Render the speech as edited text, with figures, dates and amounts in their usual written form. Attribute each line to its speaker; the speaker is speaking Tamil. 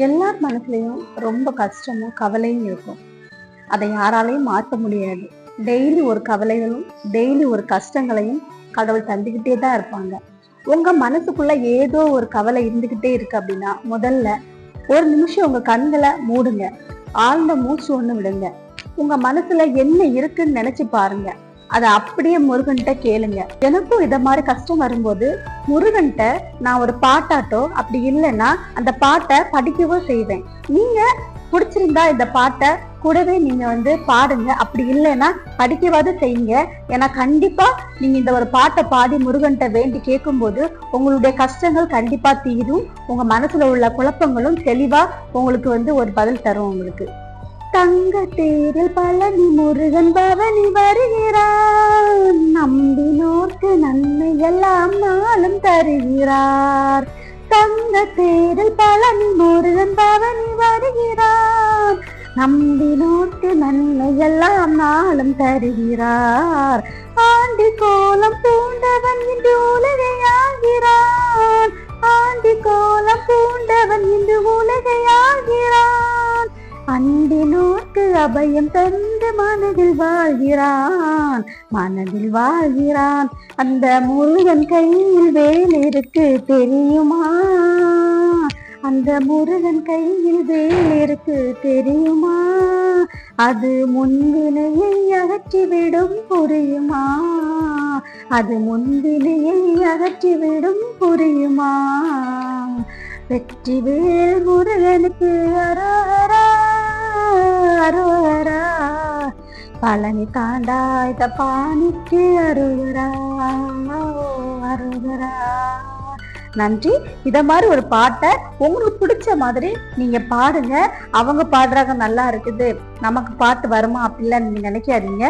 Speaker 1: எல்லார் மனசுலயும் ரொம்ப கஷ்டமும் கவலையும் இருக்கும். அதை யாராலையும் மாற்ற முடியாது. டெய்லி ஒரு கவலைகளும் டெய்லி ஒரு கஷ்டங்களையும் கடவுள் தந்துக்கிட்டே தான் இருப்பாங்க. உங்க மனசுக்குள்ள ஏதோ ஒரு கவலை இருந்துகிட்டே இருக்கு அப்படின்னா முதல்ல ஒரு நிமிஷம் உங்க கண்களை மூடுங்க. ஆழ்ந்த மூச்சு ஒண்ணு விடுங்க. உங்க மனசுல என்ன இருக்குன்னு நினைச்சு பாருங்க. அதை அப்படியே முருகன்கிட்ட கேளுங்க. எனக்கும் இத மாதிரி கஷ்டம் வரும்போது முருகன்கிட்ட நான் ஒரு பாட்டாட்டோ அப்படி இல்லைன்னா அந்த பாட்டை படிக்கவோ செய்வேன். நீங்க பிடிச்சிருந்தா இந்த பாட்டை கூடவே நீங்க பாடுங்க. அப்படி இல்லைன்னா படிக்கவாது செய்யுங்க. ஏன்னா கண்டிப்பா நீங்க இந்த ஒரு பாட்டை பாடி முருகன்கிட்ட வேண்டி கேட்கும் போது உங்களுடைய கஷ்டங்கள் கண்டிப்பா தீரும். உங்க மனசுல உள்ள குழப்பங்களும் தெளிவா உங்களுக்கு ஒரு பதில் தரும். உங்களுக்கு தங்க தேரில் பழனி முருகன் பவனி வருகிறார். நம்பினோர்க்கு நன்மை எல்லாம் நாளும் தருகிறார். தங்க தேரில் பழனி முருகன் பவனி வருகிறார். நம்பினோர்க்கு நன்மை எல்லாம் நாளும் தருகிறார். ஆண்டி கோலம் பூண்டவன் இன்று உலகையாகிறான். ஆண்டி கோலம் பூண்டவன் இன்று உலகையாகிறான். அன்பினோர்க்கு அபயம் தந்து மனதில் வாழ்கிறான். மனதில் வாழ்கிறான். அந்த முருகன் கையில் வேல் இருக்கு தெரியுமா? அந்த முருகன் கையில் வேல் இருக்கு தெரியுமா? அது முன்வினையை அகற்றிவிடும் புரியுமா? அது முன்வினையை அகற்றிவிடும் புரியுமா? வெற்றிவேல் முருகனுக்கு அரோகரா அரோகரா. பழனி தாண்டாய்த பாணிக்கு அரோகரா அரோகரா. நன்றி. இத மாதிரி ஒரு பாட்டை உங்களுக்கு பிடிச்ச மாதிரி நீங்க பாடுங்க. அவங்க பாடுறாங்க நல்லா இருக்குது, நமக்கு பாட்டு வருமா அப்படிலாம் நீங்க நினைக்காதீங்க.